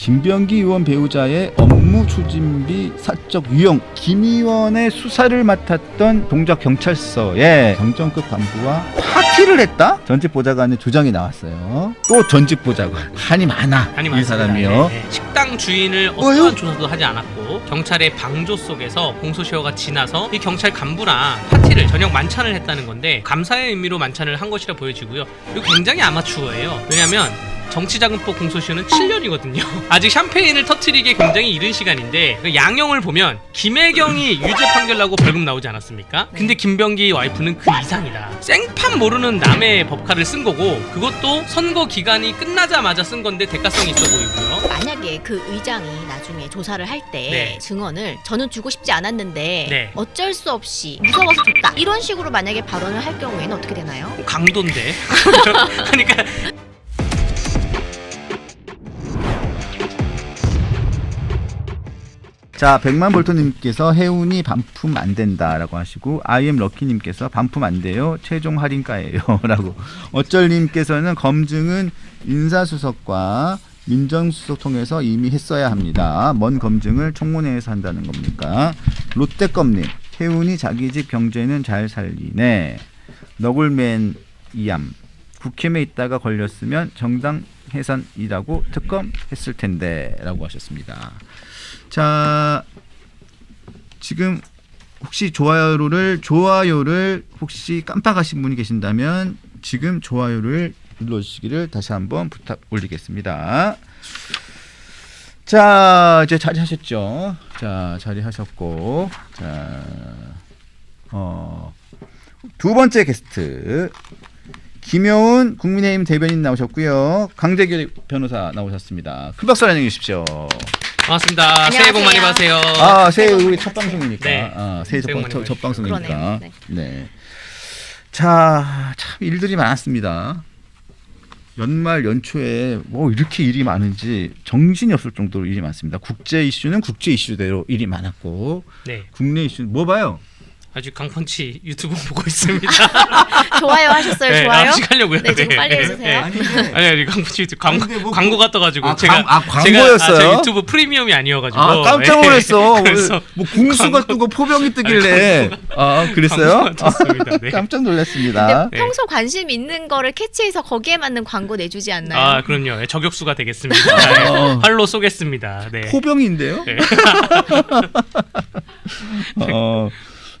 김병기 의원 배우자의 업무 추진비 사적 유용, 김 의원의 수사를 맡았던 동작경찰서의 경정급 간부와 파티를 했다? 전직 보좌관의 조장이 나왔어요. 또 전직 보좌관, 한이 많아. 이 사람이요. 네. 식당 주인을 어떠한 조사도 하지 않았고 경찰의 방조 속에서 공소시효가 지나서 이 경찰 간부랑 파티를 저녁 만찬을 했다는 건데 감사의 의미로 만찬을 한 것이라 보여지고요. 이거 굉장히 아마추어예요. 왜냐하면 정치자금법 공소시효는 7년이거든요. 아직 샴페인을 터트리기에 굉장히 이른 시간인데 그 양형을 보면 김혜경이 유죄 판결 나고 벌금 나오지 않았습니까? 근데 김병기 와이프는 그 이상이다. 생판 모르는 남의 법카를 쓴 거고 그것도 선거 기간이 끝나자마자 쓴 건데 대가성이 있어 보이고요. 만약에 그 의장이 나중에 조사를 할 때 네. 증언을 저는 주고 싶지 않았는데 네. 어쩔 수 없이 무서워서 줬다 이런 식으로 만약에 발언을 할 경우에는 어떻게 되나요? 강도인데. 그러니까 자, 백만볼토님께서 해운이 반품 안 된다라고 하시고, IM 럭키님께서 반품 안 돼요. 최종 할인가예요. 라고. 어쩔님께서는 검증은 인사수석과 민정수석 통해서 이미 했어야 합니다. 먼 검증을 청문회에서 한다는 겁니까? 롯데껌님, 해운이 자기 집 경제는 잘 살리네. 너굴맨 이암, 국힘에 있다가 걸렸으면 정당 해산이라고 특검했을 텐데 라고 하셨습니다. 자, 지금 혹시 좋아요를 혹시 깜빡하신 분이 계신다면 지금 좋아요를 눌러주시기를 다시 한번 부탁 올리겠습니다. 자, 이제 자리하셨죠? 자, 자리하셨고, 자, 두 번째 게스트 김효은 국민의힘 대변인 나오셨고요. 강재규 변호사 나오셨습니다. 큰 박수 환영해 주십시오. 반갑습니다. 안녕하세요. 새해 복 많이 받으세요. 아, 새해 우리 첫 방송이니까. 네. 새해 새해 복 많이 첫 방송이니까. 그러네요. 네. 네. 자, 참 일들이 많았습니다. 연말 연초에 뭐 이렇게 일이 많은지 정신이 없을 정도로 일이 많습니다. 국제 이슈는 국제 이슈대로 일이 많았고, 네. 국내 이슈는 뭐 봐요? 아주 강펀치 유튜브 보고 있습니다. 좋아요 하셨어요? 네, 좋아요? 하나씩 하려고요. 네, 좀 빨리 해주세요. 아니 강펀치 유튜브 광고가 떠가지고 광고였어요? 제가 유튜브 프리미엄이 아니어가지고 깜짝 놀랐어. 그래서 뭐 궁수가 뜨고 포병이 뜨길래. 그랬어요? 광고가 떴습니다. 네. 깜짝 놀랐습니다. 근데 평소 관심 있는 거를 캐치해서 거기에 맞는 광고 내주지 않나요? 그럼요. 저격수가 되겠습니다. 네. 활로 쏘겠습니다. 네. 포병인데요? 네.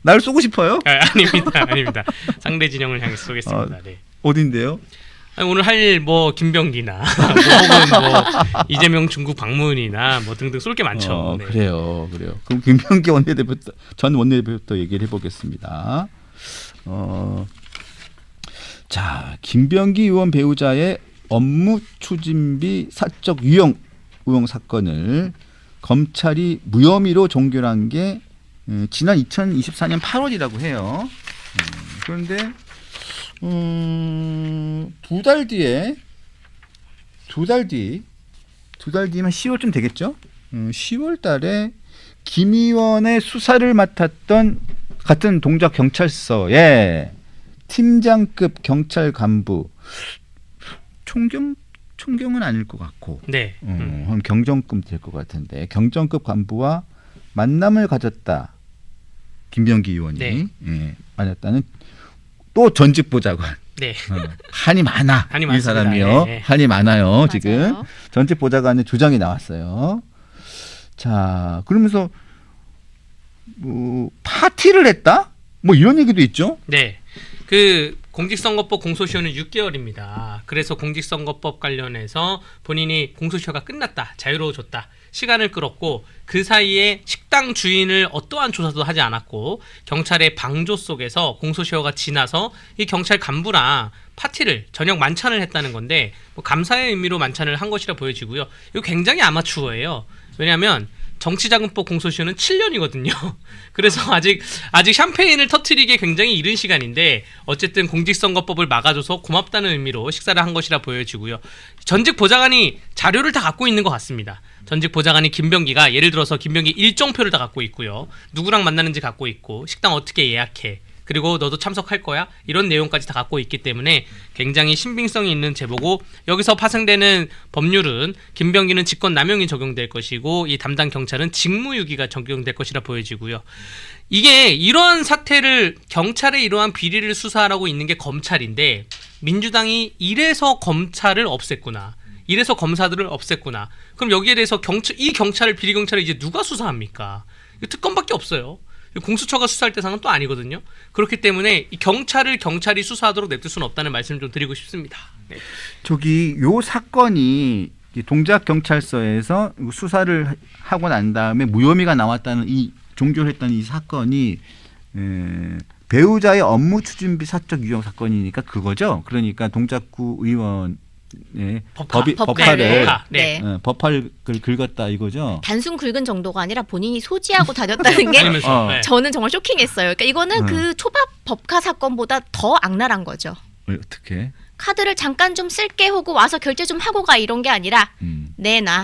날 쏘고 싶어요? 아닙니다. 상대 진영을 향해 쏘겠습니다. 네. 어딘데요? 오늘 할 뭐 김병기나 혹은 뭐 이재명 중국 방문이나 뭐 등등 쏠 게 많죠. 네. 그래요. 그럼 김병기 전 원내대표부터 얘기를 해보겠습니다. 자, 김병기 의원 배우자의 업무 추진비 사적 유용 의혹 사건을 검찰이 무혐의로 종결한 게 지난 2024년 8월이라고 해요. 그런데 두 달 뒤면 10월쯤 되겠죠? 10월 달에 김 의원의 수사를 맡았던 같은 동작경찰서의 팀장급 경찰 간부, 총경은 아닐 것 같고, 네. 한 경정급 될 것 같은데 경정급 간부와 만남을 가졌다. 김병기 의원이 네. 만났다는 또 전직 보좌관. 네. 한이 많아. 한이 이 많습니다. 사람이요. 네. 한이 많아요. 맞아요. 지금 전직 보좌관의 조장이 나왔어요. 자, 그러면서 뭐 파티를 했다? 뭐 이런 얘기도 있죠. 네. 그 공직선거법 공소시효는 6개월입니다. 그래서 공직선거법 관련해서 본인이 공소시효가 끝났다, 자유로워졌다, 시간을 끌었고 그 사이에 식당 주인을 어떠한 조사도 하지 않았고 경찰의 방조 속에서 공소시효가 지나서 이 경찰 간부랑 파티를 저녁 만찬을 했다는 건데 뭐 감사의 의미로 만찬을 한 것이라 보여지고요. 이거 굉장히 아마추어예요. 왜냐하면 정치자금법 공소시효는 7년이거든요. 그래서 아직 샴페인을 터트리기에 굉장히 이른 시간인데 어쨌든 공직선거법을 막아줘서 고맙다는 의미로 식사를 한 것이라 보여지고요. 전직 보좌관이 자료를 다 갖고 있는 것 같습니다. 전직 보좌관이 김병기가 예를 들어서 김병기 일정표를 다 갖고 있고요. 누구랑 만나는지 갖고 있고 식당 어떻게 예약해. 그리고 너도 참석할 거야. 이런 내용까지 다 갖고 있기 때문에 굉장히 신빙성이 있는 제보고 여기서 파생되는 법률은 김병기는 직권남용이 적용될 것이고 이 담당 경찰은 직무유기가 적용될 것이라 보여지고요. 이게 이런 사태를 경찰의 이러한 비리를 수사하라고 있는 게 검찰인데 민주당이 이래서 검찰을 없앴구나. 이래서 검사들을 없앴구나. 그럼 여기에 대해서 이 경찰을 비리 경찰을 이제 누가 수사합니까? 특검밖에 없어요. 공수처가 수사할 대상은 또 아니거든요. 그렇기 때문에 이 경찰이 수사하도록 냅둘 수는 없다는 말씀을 좀 드리고 싶습니다. 네. 저기 요 사건이 동작 경찰서에서 수사를 하고 난 다음에 무혐의가 나왔다는 이 종결했다는 이 사건이 배우자의 업무 추진비 사적 유용 사건이니까 그거죠. 그러니까 동작구 의원 법화를 네. 법화를 긁었다 이거죠. 단순 긁은 정도가 아니라 본인이 소지하고 다녔다는 게 네. 저는 정말 쇼킹했어요. 그러니까 이거는 그 초밥 법카 사건보다 더 악랄한 거죠. 어떻게? 카드를 잠깐 좀 쓸게 하고 와서 결제 좀 하고 가 이런 게 아니라 내놔.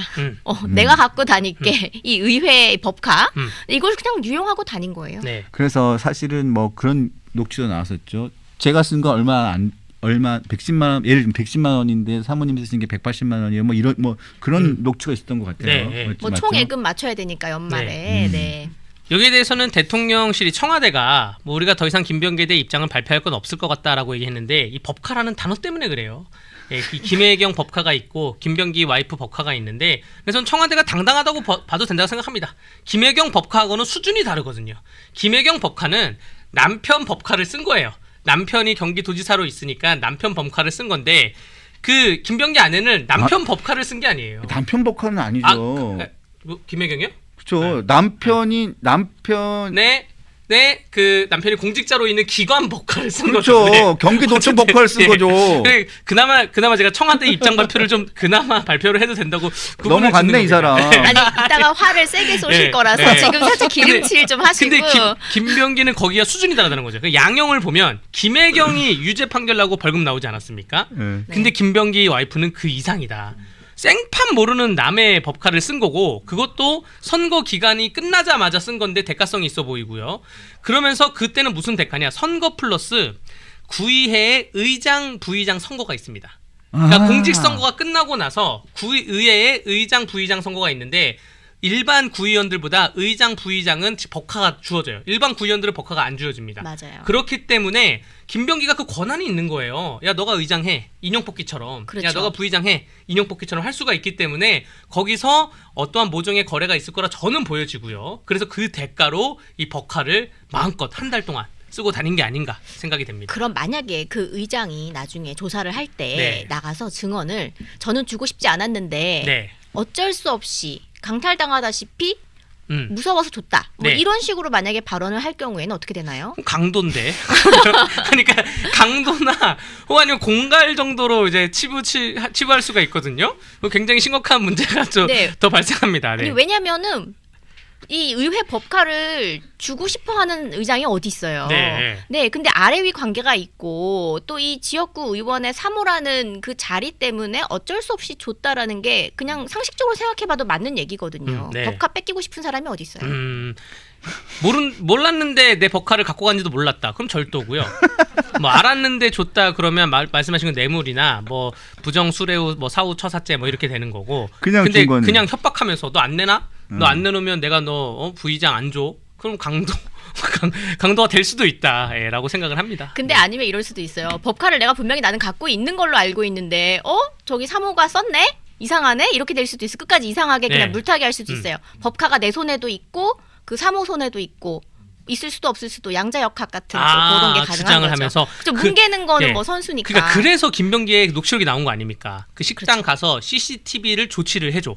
내가 갖고 다닐게. 이 의회 법카 이걸 그냥 유용하고 다닌 거예요. 네. 그래서 사실은 뭐 그런 녹취도 나왔었죠. 제가 쓴 거 얼마 110만 원, 예를 들면 110만 원인데 사모님 쓰신 게 180만 원이에요. 뭐 이런 뭐 그런 녹취가 있었던 것 같아요. 네. 뭐 맞죠? 총액은 맞춰야 되니까 연말에. 네. 여기에 대해서는 대통령실이 청와대가 뭐 우리가 더 이상 김병기에 대해 입장을 발표할 건 없을 것 같다라고 얘기했는데 이 법카라는 단어 때문에 그래요. 예, 이 김혜경 법카가 있고 김병기 와이프 법카가 있는데 그래서 청와대가 당당하다고 봐도 된다고 생각합니다. 김혜경 법카하고는 수준이 다르거든요. 김혜경 법카는 남편 법카를 쓴 거예요. 남편이 경기도지사로 있으니까 남편 법카를 쓴 건데 그 김병기 아내는 남편 법카를 쓴 게 아니에요. 남편 법화는 아니죠. 뭐, 김혜경이요? 그렇죠. 네, 그 남편이 공직자로 있는 기관 법카를 쓴 거죠. 그렇죠. 네. 경기도청 어쨌든, 법화를 쓴 네. 거죠. 그래, 그나마 제가 청와대 입장 발표를 좀 그나마 발표를 해도 된다고 넘어갔네 이 사람. 아니 이따가 화를 세게 쏘실 네. 거라서 네. 지금 살짝 기름칠 좀 하시고. 근데 김병기는 거기가 수준이 다르다는 거죠. 그 양형을 보면 김혜경이 유죄 판결 나고 벌금 나오지 않았습니까? 네. 근데 김병기 와이프는 그 이상이다. 생판 모르는 남의 법카를 쓴 거고 그것도 선거 기간이 끝나자마자 쓴 건데 대가성이 있어 보이고요. 그러면서 그때는 무슨 대가냐? 선거 플러스 구의회의 의장, 부의장 선거가 있습니다. 그러니까 공직선거가 끝나고 나서 의회에 의장, 부의장 선거가 있는데 일반 구의원들보다 의장, 부의장은 법카가 주어져요. 일반 구의원들은 법카가 안 주어집니다. 맞아요. 그렇기 때문에 김병기가 그 권한이 있는 거예요. 야 너가 의장해. 인용뽑기처럼. 그렇죠. 야 너가 부의장해. 인용뽑기처럼 할 수가 있기 때문에 거기서 어떠한 모종의 거래가 있을 거라 저는 보여지고요. 그래서 그 대가로 이 법카를 마음껏 한 달 동안 쓰고 다닌 게 아닌가 생각이 됩니다. 그럼 만약에 그 의장이 나중에 조사를 할 때 네. 나가서 증언을 저는 주고 싶지 않았는데 네. 어쩔 수 없이 강탈당하다시피 무서워서 줬다. 뭐 네. 이런 식으로 만약에 발언을 할 경우에는 어떻게 되나요? 강도인데. 그러니까 강도나 혹 아니면 공갈 정도로 이제 치부할 수가 있거든요. 굉장히 심각한 문제가 좀 더 발생합니다. 네. 아니, 왜냐면은 이 의회 법카를 주고 싶어하는 의장이 어디 있어요. 네. 근데 아래 위 관계가 있고 또 이 지역구 의원의 사무라는 그 자리 때문에 어쩔 수 없이 줬다라는 게 그냥 상식적으로 생각해봐도 맞는 얘기거든요. 네. 법카 뺏기고 싶은 사람이 어디 있어요. 몰랐는데 내 법카를 갖고 간지도 몰랐다. 그럼 절도고요. 뭐 알았는데 줬다 그러면 말씀하신 건 뇌물이나 뭐 부정 수뢰후 뭐 사후 처사죄 뭐 이렇게 되는 거고. 그냥 근데 준 거는. 그냥 협박하면서 너 안 내나? 너 안 내놓으면 내가 너 부의장 안 줘. 그럼 강도가 될 수도 있다라고 생각을 합니다. 근데 아니면 이럴 수도 있어요. 법카를 내가 분명히 나는 갖고 있는 걸로 알고 있는데 저기 사모가 썼네? 이상하네? 이렇게 될 수도 있어. 끝까지 이상하게 그냥 네. 물타기 할 수도 있어요. 법카가 내 손에도 있고 그 사모 손에도 있고 있을 수도 없을 수도 양자역학 같은 그런 게 가능한 주장을 거죠. 하면서 좀 뭉개는 거는 예. 뭐 선수니까. 그러니까 그래서 김병기의 녹취록이 나온 거 아닙니까? 그 식당 그렇죠. 가서 CCTV를 조치를 해줘.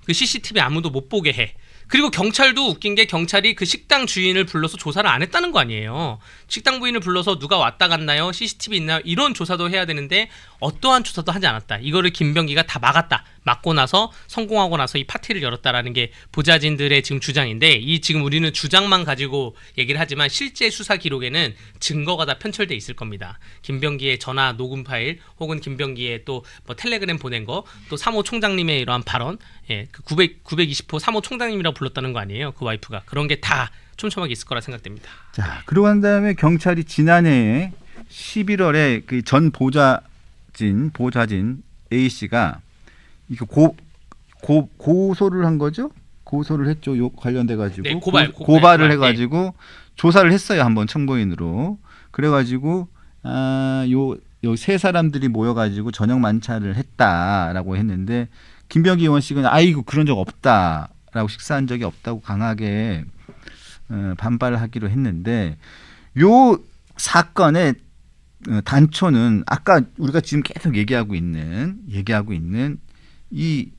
그 CCTV 아무도 못 보게 해. 그리고 경찰도 웃긴 게 경찰이 그 식당 주인을 불러서 조사를 안 했다는 거 아니에요. 식당 부인을 불러서 누가 왔다 갔나요? CCTV 있나요? 이런 조사도 해야 되는데 어떠한 조사도 하지 않았다. 이거를 김병기가 다 막았다. 막고 나서 성공하고 나서 이 파티를 열었다라는 게 보좌진들의 지금 주장인데 이 지금 우리는 주장만 가지고 얘기를 하지만 실제 수사 기록에는 증거가 다 편철돼 있을 겁니다. 김병기의 전화 녹음 파일 혹은 김병기의 또 뭐 텔레그램 보낸 거 또 사모 총장님의 이러한 발언 그 920호 사모 총장님이라고 불렀다는 거 아니에요. 그 와이프가 그런 게 다 촘촘하게 있을 거라 생각됩니다. 자, 그러고 난 다음에 경찰이 지난해 11월에 그 전 보좌진 A 씨가 이거 고소를 한 거죠? 고소를 했죠. 요 관련돼 가지고 네, 고발을 해가지고 조사를 했어요. 한번 참고인으로. 그래가지고 요 세 사람들이 모여가지고 저녁 만찬을 했다라고 했는데 김병기 의원 씨가 아이고 그런 적 없다라고 식사한 적이 없다고 강하게 반발하기로 했는데 요 사건의 단초는 아까 우리가 지금 계속 얘기하고 있는 이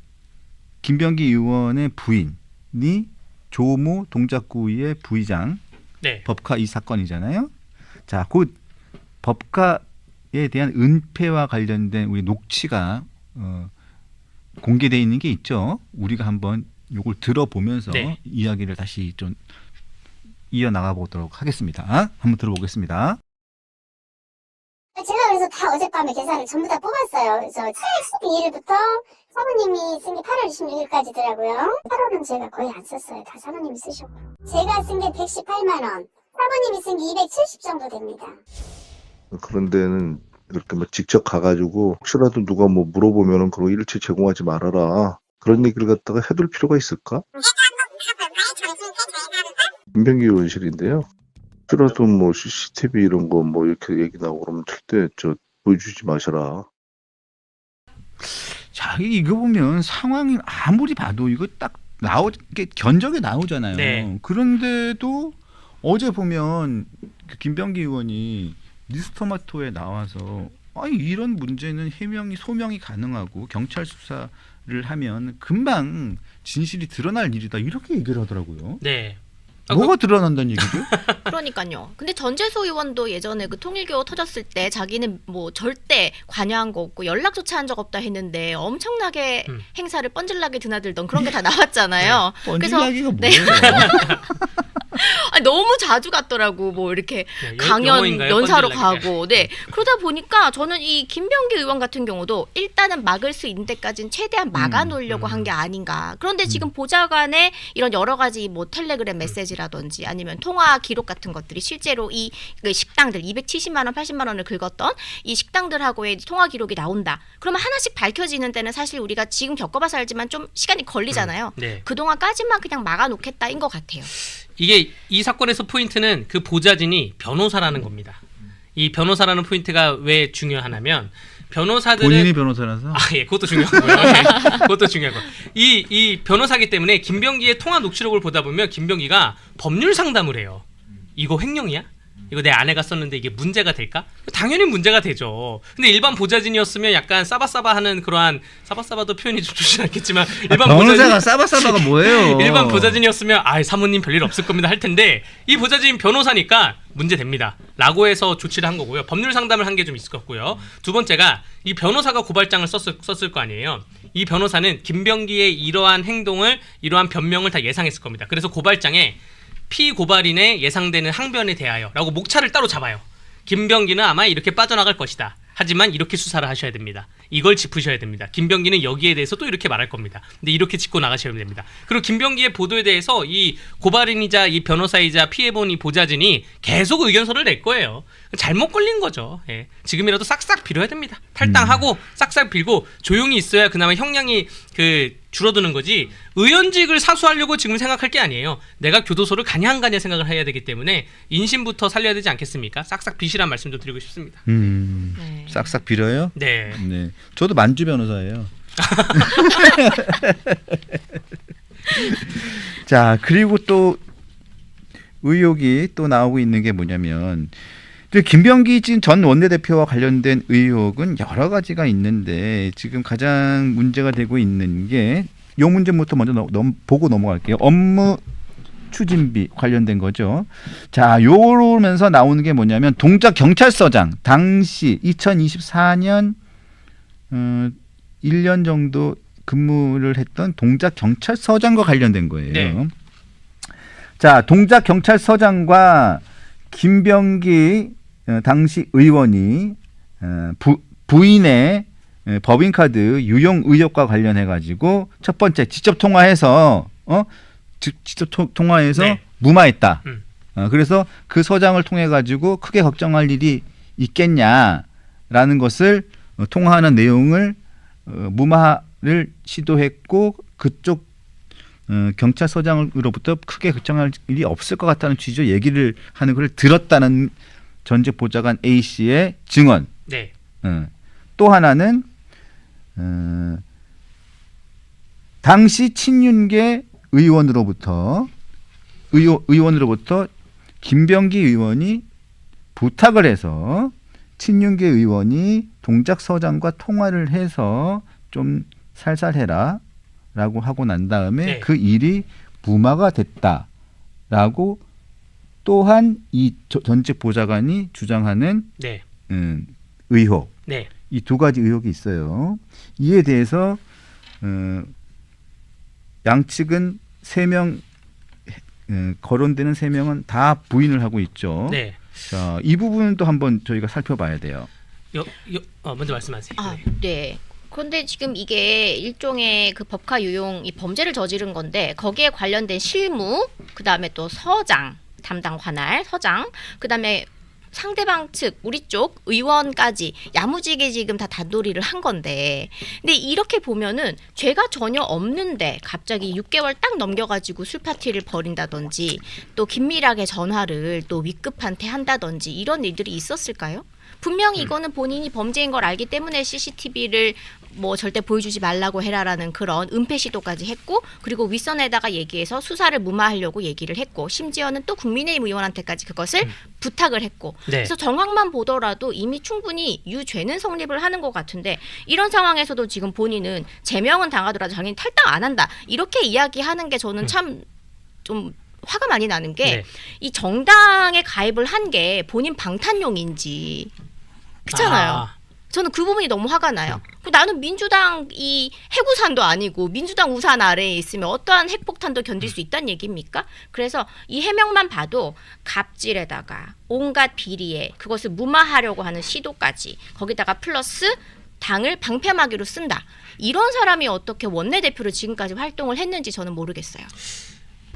김병기 의원의 부인이 조모 동작구의 부의장 네. 법카 이 사건이잖아요. 자, 곧 법카에 대한 은폐와 관련된 우리 녹취가 공개되어 있는 게 있죠. 우리가 한번 이걸 들어보면서 네. 이야기를 다시 좀 이어나가 보도록 하겠습니다. 한번 들어보겠습니다. 제가 그래서 다 어젯밤에 계산을 전부 다 뽑았어요. 그래서 7월 12일부터 사모님이 쓴 게 8월 26일까지더라고요. 8월은 제가 거의 안 썼어요. 다 사모님이 쓰셨고. 제가 쓴 게 118만 원. 사모님이 쓴 게 270 정도 됩니다. 그런 데는 이렇게 뭐 직접 가가지고 혹시라도 누가 뭐 물어보면은 그런 일체 제공하지 말아라. 그런 얘기를 갖다가 해둘 필요가 있을까? 김병기 의원실인데요. 혹시라도 뭐 CCTV 이런 거 뭐 이렇게 얘기 나오고 그러면 절대 보여주지 마셔라. 자, 이거 보면 상황이 아무리 봐도 이거 딱 이게 견적에 나오잖아요. 네. 그런데도 어제 보면 그 김병기 의원이 뉴스토마토에 나와서 이런 문제는 소명이 가능하고 경찰 수사를 하면 금방 진실이 드러날 일이다 이렇게 얘기를 하더라고요. 네. 뭐가 드러난다는 얘기죠? 그러니까요. 근데 전재수 의원도 예전에 그 통일교 터졌을 때 자기는 뭐 절대 관여한 거 없고 연락조차 한 적 없다 했는데 엄청나게 행사를 뻔질나게 드나들던 그런 게 다 나왔잖아요. 뻔질나기가 네. 뭐예요? 아니, 너무 자주 갔더라고. 뭐 이렇게 강연 영어인가요? 연사로 뻔질나게. 가고. 네. 그러다 보니까 저는 이 김병기 의원 같은 경우도 일단은 막을 수 있는 데까지는 최대한 막아 놓으려고 한 게 아닌가. 그런데 지금 보좌관의 이런 여러 가지 뭐 텔레그램 메시지라든지 아니면 통화 기록 같은 것들이 실제로 이 식당들 270만 원, 80만 원을 긁었던 이 식당들하고의 통화 기록이 나온다. 그러면 하나씩 밝혀지는 데는 사실 우리가 지금 겪어봐서 알지만 좀 시간이 걸리잖아요. 네. 그동안까지만 그냥 막아 놓겠다인 것 같아요. 이게 이 사건에서 포인트는 그 보좌진이 변호사라는 겁니다. 이 변호사라는 포인트가 왜 중요하냐면 변호사들은 본인이 변호사라서 예, 그것도 중요하고요. 예, 그것도 중요하고 이 변호사기 때문에 김병기의 통화 녹취록을 보다 보면 김병기가 법률 상담을 해요. 이거 횡령이야? 이거 내 아내가 썼는데 이게 문제가 될까? 당연히 문제가 되죠. 근데 일반 보좌진이었으면 약간 싸바싸바하는 그러한 싸바싸바도 표현이 좀 좋지 않겠지만 일반 변호사가 싸바싸바가 뭐예요? 일반 보좌진이었으면 사모님 별일 없을 겁니다 할 텐데 이 보좌진 변호사니까 문제 됩니다 라고 해서 조치를 한 거고요. 법률 상담을 한 게 좀 있을 것 같고요. 두 번째가 이 변호사가 고발장을 썼을 거 아니에요. 이 변호사는 김병기의 이러한 행동을 이러한 변명을 다 예상했을 겁니다. 그래서 고발장에 피고발인의 예상되는 항변에 대하여 라고 목차를 따로 잡아요. 김병기는 아마 이렇게 빠져나갈 것이다. 하지만 이렇게 수사를 하셔야 됩니다. 이걸 짚으셔야 됩니다. 김병기는 여기에 대해서 또 이렇게 말할 겁니다. 근데 이렇게 짚고 나가셔야 됩니다. 그리고 김병기의 보도에 대해서 이 고발인이자 이 변호사이자 피해본 이 보좌진이 계속 의견서를 낼 거예요. 잘못 걸린 거죠. 예. 지금이라도 싹싹 빌어야 됩니다. 탈당하고 싹싹 빌고 조용히 있어야 그나마 형량이 줄어드는 거지. 의원직을 사수하려고 지금 생각할 게 아니에요. 내가 교도소를 가냐 안 가냐 생각을 해야 되기 때문에 인심부터 살려야 되지 않겠습니까? 싹싹 비시란 말씀도 드리고 싶습니다. 네. 싹싹 빌어요? 네. 네. 저도 만주 변호사예요. 자, 그리고 또 의혹이 또 나오고 있는 게 뭐냐면 김병기 전 원내대표와 관련된 의혹은 여러 가지가 있는데 지금 가장 문제가 되고 있는 게 이 문제부터 먼저 보고 넘어갈게요. 업무 추진비 관련된 거죠. 자, 요러면서 나오는 게 뭐냐면 동작 경찰서장 당시 2024년 1년 정도 근무를 했던 동작 경찰서장과 관련된 거예요. 네. 자, 동작 경찰서장과 김병기 당시 의원이 부인의 법인카드 유용 의혹과 관련해 가지고 첫 번째 직접 통화해서 네. 무마했다. 음. 그래서 그 서장을 통해 가지고 크게 걱정할 일이 있겠냐라는 것을 통화하는 내용을 무마를 시도했고 그쪽 경찰서장으로부터 크게 걱정할 일이 없을 것 같다는 취지로 얘기를 하는 걸 들었다는 전직 보좌관 A 씨의 증언. 네. 또 하나는 당시 친윤계 의원으로부터 김병기 의원이 부탁을 해서 친윤계 의원이 동작서장과 통화를 해서 좀 살살해라 라고 하고 난 다음에 네. 그 일이 무마가 됐다라고 또한 이 전직 보좌관이 주장하는 네. 의혹. 네. 이 두 가지 의혹이 있어요. 이에 대해서 양측은 3명 거론되는 3명은 다 부인을 하고 있죠. 네. 자, 이 부분은 또 한번 저희가 살펴봐야 돼요. 먼저 말씀하세요. 아, 네. 네. 그런데 지금 이게 일종의 그 법화 유용 이 범죄를 저지른 건데 거기에 관련된 실무, 그 다음에 또 서장 담당 관할 서장, 그 다음에 상대방 측 우리 쪽 의원까지 야무지게 지금 다 단도리를 한 건데, 근데 이렇게 보면은 죄가 전혀 없는데 갑자기 6개월 딱 넘겨가지고 술 파티를 벌인다든지 또 긴밀하게 전화를 또 윗급한테 한다든지 이런 일들이 있었을까요? 분명히 이거는 본인이 범죄인 걸 알기 때문에 CCTV를 뭐 절대 보여주지 말라고 해라라는 그런 은폐 시도까지 했고, 그리고 윗선에다가 얘기해서 수사를 무마하려고 얘기를 했고, 심지어는 또 국민의힘 의원한테까지 그것을 부탁을 했고, 네. 그래서 정황만 보더라도 이미 충분히 유죄는 성립을 하는 것 같은데, 이런 상황에서도 지금 본인은 제명은 당하더라도 자기는 탈당 안 한다 이렇게 이야기하는 게 저는 참 좀 화가 많이 나는 게, 이 네. 정당에 가입을 한 게 본인 방탄용인지 그렇잖아요. 아. 저는 그 부분이 너무 화가 나요. 나는 민주당 이 해구산도 아니고 민주당 우산 아래에 있으면 어떠한 핵폭탄도 견딜 수 있다는 얘기입니까? 그래서 이 해명만 봐도 갑질에다가 온갖 비리에 그것을 무마하려고 하는 시도까지, 거기다가 플러스 당을 방패막이로 쓴다. 이런 사람이 어떻게 원내대표로 지금까지 활동을 했는지 저는 모르겠어요.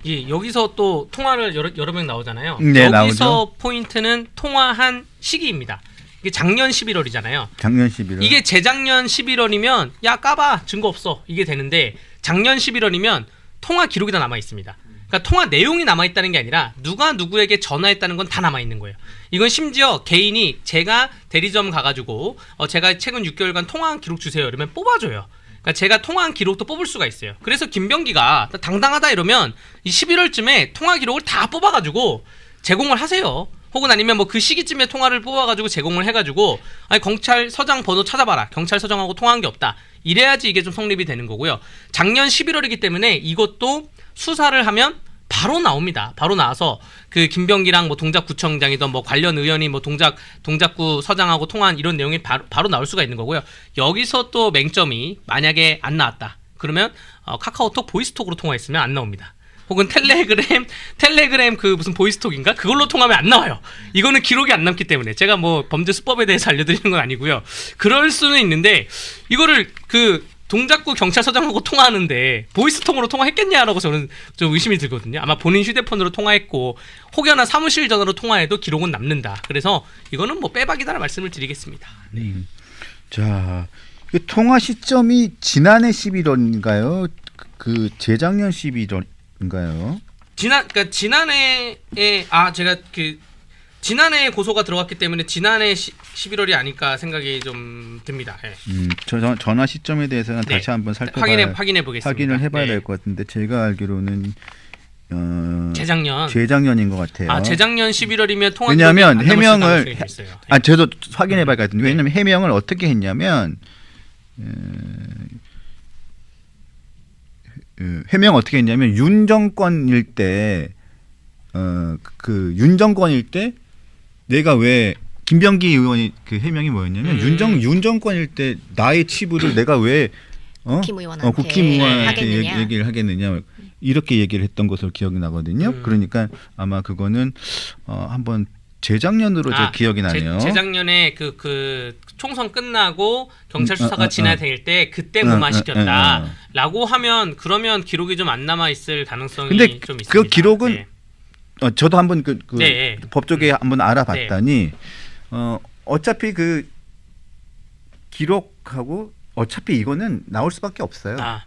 예, 여기서 또 통화를 여러 명 나오잖아요. 네, 여기서 나오죠. 포인트는 통화한 시기입니다. 이게 작년 11월이잖아요. 작년 11월. 이게 재작년 11월이면 야 까봐 증거 없어 이게 되는데, 작년 11월이면 통화 기록이 다 남아 있습니다. 그러니까 통화 내용이 남아 있다는 게 아니라 누가 누구에게 전화했다는 건 다 남아 있는 거예요. 이건 심지어 개인이 제가 대리점 가가지고 제가 최근 6개월간 통화한 기록 주세요 이러면 뽑아줘요. 그러니까 제가 통화한 기록도 뽑을 수가 있어요. 그래서 김병기가 당당하다 이러면 이 11월쯤에 통화 기록을 다 뽑아가지고 제공을 하세요. 혹은 아니면 뭐 그 시기쯤에 통화를 뽑아가지고 제공을 해가지고, 아니 경찰서장 번호 찾아봐라, 경찰서장하고 통화한 게 없다, 이래야지 이게 좀 성립이 되는 거고요. 작년 11월이기 때문에 이것도 수사를 하면 바로 나옵니다. 바로 나와서 그 김병기랑 뭐 동작구청장이던 뭐 관련 의원이 뭐 동작구 서장하고 통화한 이런 내용이 바로 나올 수가 있는 거고요. 여기서 또 맹점이 만약에 안 나왔다 그러면 카카오톡 보이스톡으로 통화했으면 안 나옵니다. 혹은 텔레그램 그 무슨 보이스톡인가? 그걸로 통하면 안 나와요. 이거는 기록이 안 남기 때문에 제가 뭐 범죄 수법에 대해서 알려드리는 건 아니고요. 그럴 수는 있는데 이거를 그 동작구 경찰서장하고 통화하는데 보이스톡으로 통화했겠냐라고 저는 좀 의심이 들거든요. 아마 본인 휴대폰으로 통화했고 혹여나 사무실 전화로 통화해도 기록은 남는다. 그래서 이거는 뭐 빼박이다라는 말씀을 드리겠습니다. 네. 자, 그 통화 시점이 지난해 11월인가요? 그 재작년 11월인가요? 그러니까 지난해에 제가 그 지난해 고소가 들어갔기 때문에 지난해 11월이 아닐까 생각이 좀 듭니다. 네. 전화 시점에 대해서는 네. 다시 한번 확인해 보겠습니다. 확인을 해봐야 네. 될 것 같은데 제가 알기로는 재작년. 인 것 같아요. 재작년 11월이면 통화 왜냐하면 기록이 안 남았을 해명을 가능성이 있어요. 네. 저도 확인해봐야 될 것 같은데, 왜냐하면 해명을 어떻게 했냐면 윤 정권일 때 내가 왜 김병기 의원이 그 해명이 뭐였냐면 윤 정권일 때 나의 치부를 내가 왜 국힘의원한테 얘기를 하겠느냐 이렇게 얘기를 했던 것으로 기억이 나거든요. 그러니까 아마 그거는 한번 재작년으로 제 기억이 나네요. 재작년에 그 총선 끝나고 경찰 수사가 진행될 때 그때 무마시켰다라고 하면 그러면 기록이 좀 안 남아 있을 가능성이 근데 좀 있습니다. 그 기록은 저도 한번 네. 법조계 한번 알아봤더니 어차피 그 기록하고 어차피 이거는 나올 수밖에 없어요. 아,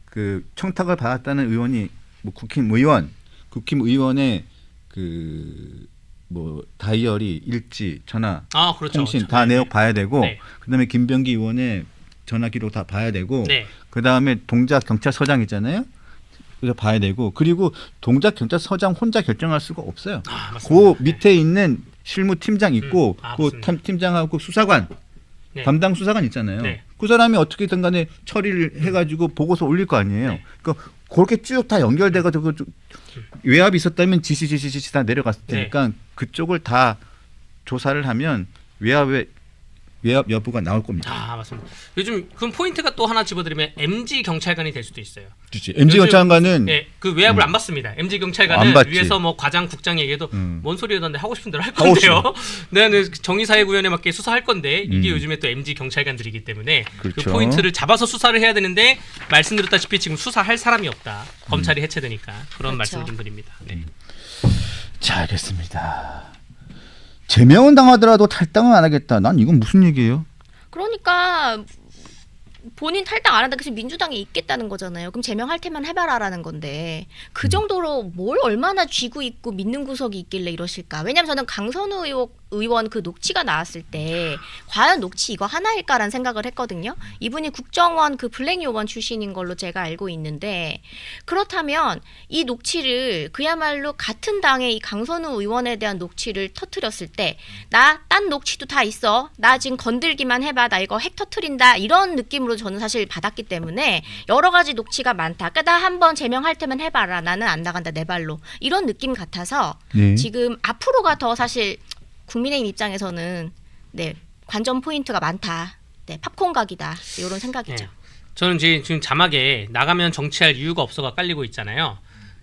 그 청탁을 받았다는 의원이 뭐 국힘의원의 그 뭐 다이어리, 일지, 전화, 그렇죠. 통신 그렇죠. 다 네, 내역 봐야 되고 네. 그다음에 김병기 의원의 전화 기록 다 봐야 되고 네. 그다음에 동작 경찰서장 있잖아요. 그래서 봐야 되고 그리고 동작 경찰서장 혼자 결정할 수가 없어요. 맞습니다. 그 밑에 있는 실무팀장 있고 그 맞습니다. 팀장하고 수사관 네. 담당 수사관 있잖아요. 네. 그 사람이 어떻게든 간에 처리를 해가지고 보고서 올릴 거 아니에요. 네. 그러니까 그렇게 쭉 다 연결돼가지고 외압이 있었다면 지시 다 내려갔을 네. 테니까 그쪽을 다 조사를 하면 외압 여부가 나올 겁니다. 맞습니다. 요즘 그 포인트가 또 하나 집어드리면 MG 경찰관이 될 수도 있어요. 그렇지. MG 경찰관은 네, 그 외압을 안 받습니다. MG 안 경찰관은 받지. 위에서 뭐 과장, 국장 얘기해도 음. 뭔 소리였던데 하고 싶은 대로 할 하고 건데요. 내가 정의사회구현에 맞게 수사할 건데 이게 음. 요즘에 또 MG 경찰관들이기 때문에 그 그렇죠. 포인트를 잡아서 수사를 해야 되는데 말씀드렸다시피 지금 수사할 사람이 없다. 검찰이 해체되니까 그런 그렇죠. 말씀 좀 드립니다. 네. 자 알겠습니다. 제명은 당하더라도 탈당은 안 하겠다. 난 이건 무슨 얘기예요? 그러니까 본인 탈당 안 한다 그래서 민주당에 있겠다는 거잖아요. 그럼 제명할 테만 해봐라라는 건데 그 정도로 뭘 얼마나 쥐고 있고 믿는 구석이 있길래 이러실까? 왜냐면 저는 강선우 의원 그 녹취가 나왔을 때 과연 녹취 이거 하나일까라는 생각을 했거든요. 이분이 국정원 그 블랙 요원 출신인 걸로 제가 알고 있는데 그렇다면 이 녹취를 그야말로 같은 당의 이 강선우 의원에 대한 녹취를 터트렸을 때 나 딴 녹취도 다 있어. 나 지금 건들기만 해봐. 나 이거 핵 터트린다. 이런 느낌으로 저는 사실 받았기 때문에 여러 가지 녹취가 많다. 그러니까 나 한번 제명할 테면 해봐라. 나는 안 나간다. 내 발로. 이런 느낌 같아서 네. 지금 앞으로가 더 사실 국민의힘 입장에서는 네 관전 포인트가 많다. 네 팝콘 각이다. 이런 생각이죠. 네. 저는 지금 자막에 나가면 정치할 이유가 없어가 깔리고 있잖아요.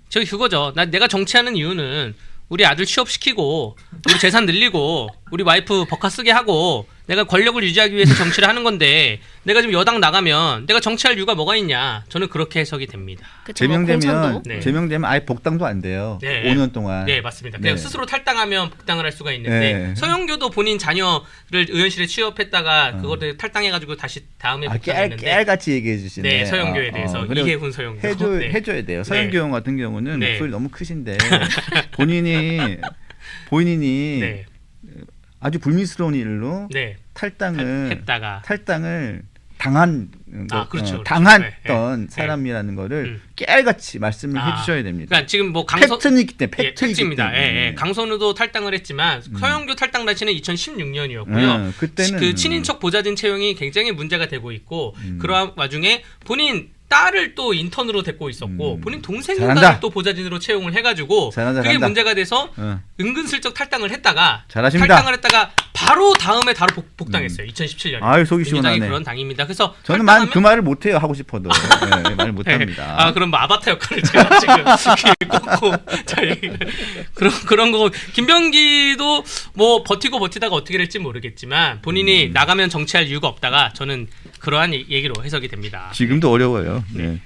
저기 그거죠. 내가 정치하는 이유는 우리 아들 취업시키고 우리 재산 늘리고 우리 와이프 버카 쓰게 하고 내가 권력을 유지하기 위해서 정치를 하는 건데 내가 지금 여당 나가면 내가 정치할 이유가 뭐가 있냐. 저는 그렇게 해석이 됩니다. 그쵸, 뭐 공천도. 네. 제명되면 아예 복당도 안 돼요. 네. 5년 동안. 네, 맞습니다. 그냥 네. 스스로 탈당하면 복당을 할 수가 있는데 네. 서영교도 본인 자녀를 의원실에 취업했다가 그거를 탈당해가지고 다시 다음에 복당했는데 깨알같이 얘기해 주시네. 네, 서영교에 대해서 그리고 이해훈 서영교 네. 해줘야 돼요. 서영교 형 같은 경우는 네. 목소리 너무 크신데 본인이 네. 아주 불미스러운 일로 네. 탈당을 당한 그렇죠. 당했던 네. 사람이라는 거를 음. 깨알같이 말씀을 해주셔야 됩니다. 그러니까 지금 뭐 팩트이기 때문에 팩트입니다. 강선우도 탈당을 했지만 서영교 탈당 당시는 2016년이었고요. 그때는 그 친인척 보좌진 채용이 굉장히 문제가 되고 있고 그러한 와중에 본인 딸을 또 인턴으로 데리고 있었고 본인 동생인가를 또 보좌진으로 채용을 해가지고 그게 문제가 돼서 은근슬쩍 탈당을 했다가 잘하십니다. 탈당을 했다가 바로 다음에 복당했어요. 2017년에. 아유 속이 시원하네. 민주당이 그런 당입니다. 그래서 저는 그 말을 못해요. 하고 싶어도 말을 못합니다. 그럼 뭐 아바타 역할을 제가 지금 귀에 꽂고 자 얘기를 그런 거 김병기도 뭐 버티다가 어떻게 될지 모르겠지만 본인이 나가면 정치할 이유가 없다가 저는 그러한 얘기로 해석이 됩니다. 지금도 어려워요. 네.